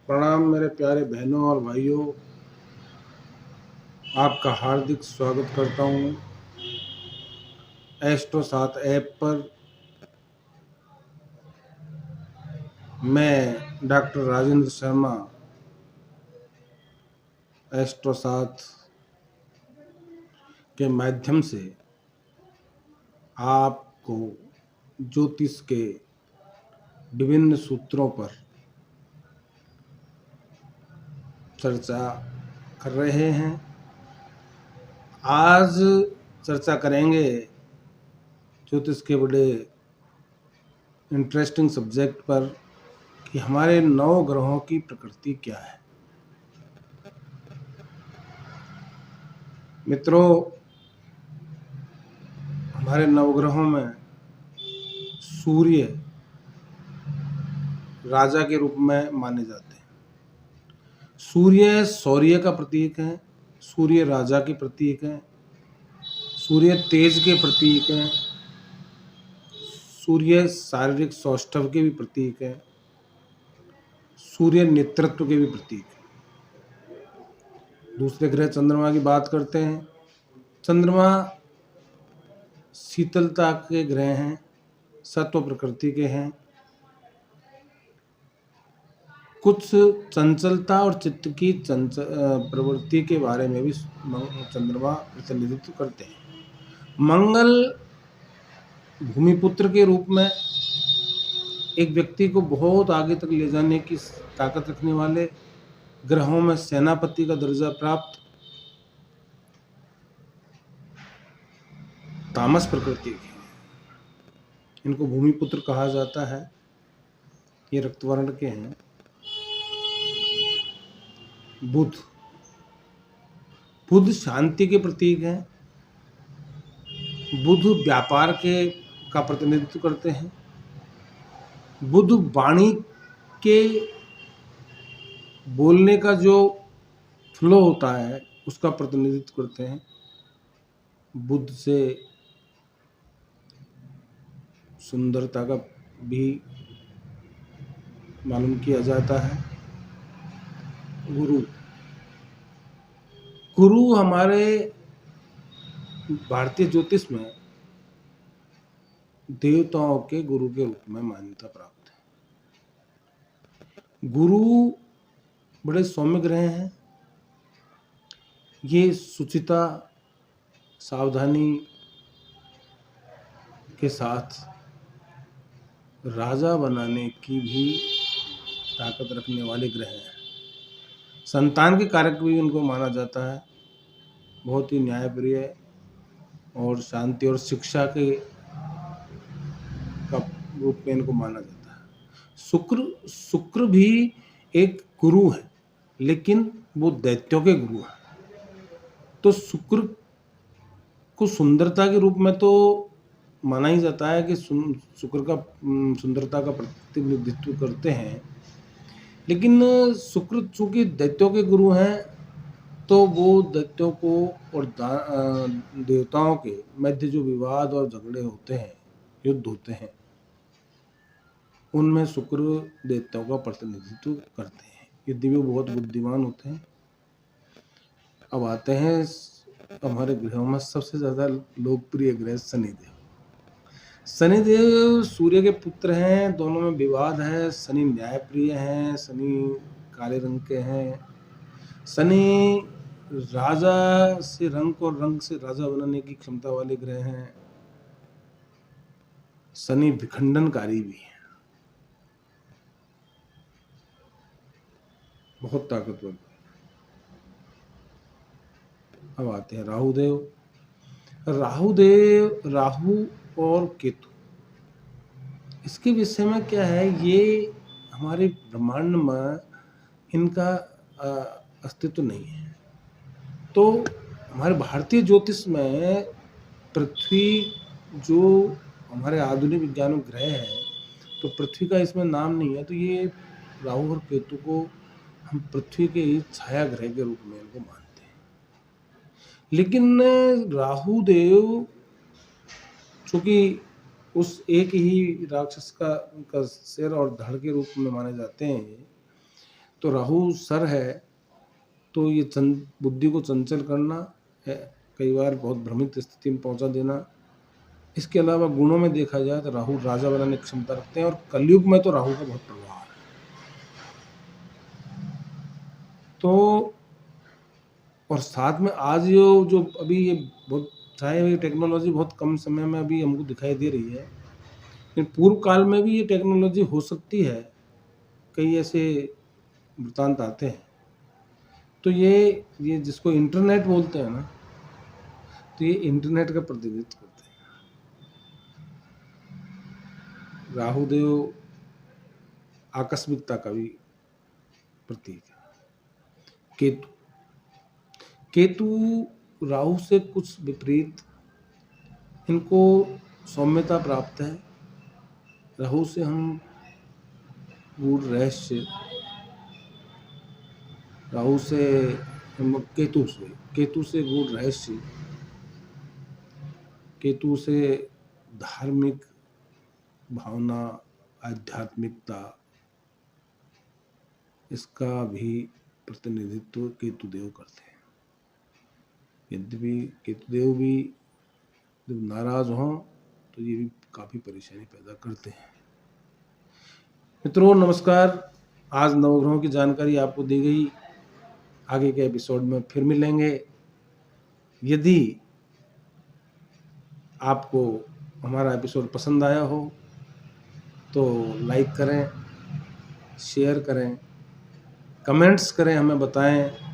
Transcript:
प्रणाम मेरे प्यारे बहनों और भाइयों, आपका हार्दिक स्वागत करता हूँ एस्ट्रो 7 ऐप पर। मैं डॉक्टर राजेंद्र शर्मा एस्ट्रो 7 के माध्यम से आपको ज्योतिष के विभिन्न सूत्रों पर चर्चा कर रहे हैं। आज चर्चा करेंगे ज्योतिष के बड़े इंटरेस्टिंग सब्जेक्ट पर कि हमारे 9 ग्रहों की प्रकृति क्या है। मित्रों, हमारे 9 ग्रहों में सूर्य राजा के रूप में माने जाते हैं। सूर्य शौर्य का प्रतीक है, सूर्य राजा के प्रतीक है, सूर्य तेज के प्रतीक है, सूर्य शारीरिक सौष्ठव के भी प्रतीक है, सूर्य नेतृत्व के भी प्रतीक है। दूसरे ग्रह चंद्रमा की बात करते हैं। चंद्रमा शीतलता के ग्रह हैं, सत्व प्रकृति के हैं। कुछ चंचलता और चित्त की प्रवृत्ति के बारे में भी चंद्रमा प्रतिनिधित्व करते हैं। मंगल भूमिपुत्र के रूप में एक व्यक्ति को बहुत आगे तक ले जाने की ताकत रखने वाले ग्रहों में सेनापति का दर्जा प्राप्त तामस प्रकृति के, इनको भूमिपुत्र कहा जाता है। ये रक्तवर्ण के हैं। बुध शांति के प्रतीक हैं। बुध व्यापार का प्रतिनिधित्व करते हैं। बुध वाणी के बोलने का जो फ्लो होता है उसका प्रतिनिधित्व करते हैं। बुध से सुंदरता का भी मालूम किया जाता है। गुरु हमारे भारतीय ज्योतिष में देवताओं के गुरु के रूप में मान्यता प्राप्त है। गुरु बड़े सौम्य ग्रह हैं। ये सुचिता, सावधानी के साथ राजा बनाने की भी ताकत रखने वाले ग्रह हैं। संतान के कारक भी उनको माना जाता है। बहुत ही न्यायप्रिय और शांति और शिक्षा के का रूप में इनको माना जाता है। शुक्र भी एक गुरु है, लेकिन वो दैत्यों के गुरु है। तो शुक्र को सुंदरता के रूप में तो माना ही जाता है कि शुक्र का सुंदरता का प्रतिनिधित्व करते हैं। लेकिन शुक्र चूंकि दैत्यों के गुरु हैं, तो वो दैत्यों को और देवताओं के मध्य जो विवाद और झगड़े होते हैं, युद्ध होते हैं, उनमें शुक्र देवताओं का प्रतिनिधित्व करते हैं। यदि वो बहुत बुद्धिमान होते हैं। अब आते हैं हमारे ग्रहों में सबसे ज़्यादा लोकप्रिय ग्रह शनिदेव। शनिदेव सूर्य के पुत्र हैं। दोनों में विवाद है। शनि न्यायप्रिय हैं, शनि काले रंग के हैं। शनि राजा से रंग और रंग से राजा बनाने की क्षमता वाले ग्रह हैं। शनि विखंडनकारी भी है, बहुत ताकतवर। अब आते हैं राहु और केतु। इसके विषय में क्या है, ये हमारे ब्रह्मांड में इनका अस्तित्व नहीं है। तो हमारे भारतीय ज्योतिष में पृथ्वी जो हमारे आधुनिक विज्ञान में ग्रह है, तो पृथ्वी का इसमें नाम नहीं है। तो ये राहु और केतु को हम पृथ्वी के छाया ग्रह के रूप में इनको मानते हैं। लेकिन राहु देव चूंकि उस एक ही राक्षस का सिर और धड़ के रूप में माने जाते हैं, तो राहु सर है, तो ये बुद्धि को चंचल करना है, कई बार बहुत भ्रमित स्थिति में पहुंचा देना। इसके अलावा गुणों में देखा जाए तो राहु राजा बनाने की क्षमता रखते हैं, और कलयुग में तो राहु का बहुत प्रभाव है। तो और साथ में आज जो अभी ये बहुत, चाहे ये टेक्नोलॉजी बहुत कम समय में अभी हमको दिखाई दे रही है, लेकिन पूर्व काल में भी ये टेक्नोलॉजी हो सकती है, कई ऐसे वृत्तांत आते हैं। तो ये जिसको इंटरनेट बोलते हैं ना, तो ये इंटरनेट का प्रतिनिधित्व करते हैं। राहुदेव आकस्मिकता का भी प्रतीक है। केतु राहु से कुछ विपरीत, इनको सौम्यता प्राप्त है। राहु से हम गूढ़ रहस्य, राहु से केतु से गूढ़ रहस्य, केतु से धार्मिक भावना, आध्यात्मिकता, इसका भी प्रतिनिधित्व केतुदेव करते हैं। यद्यपि केतुदेव भी जब नाराज हों तो ये भी काफ़ी परेशानी पैदा करते हैं। मित्रों नमस्कार, आज नवग्रहों की जानकारी आपको दी गई। आगे के एपिसोड में फिर मिलेंगे। यदि आपको हमारा एपिसोड पसंद आया हो तो लाइक करें, शेयर करें, कमेंट्स करें, हमें बताएं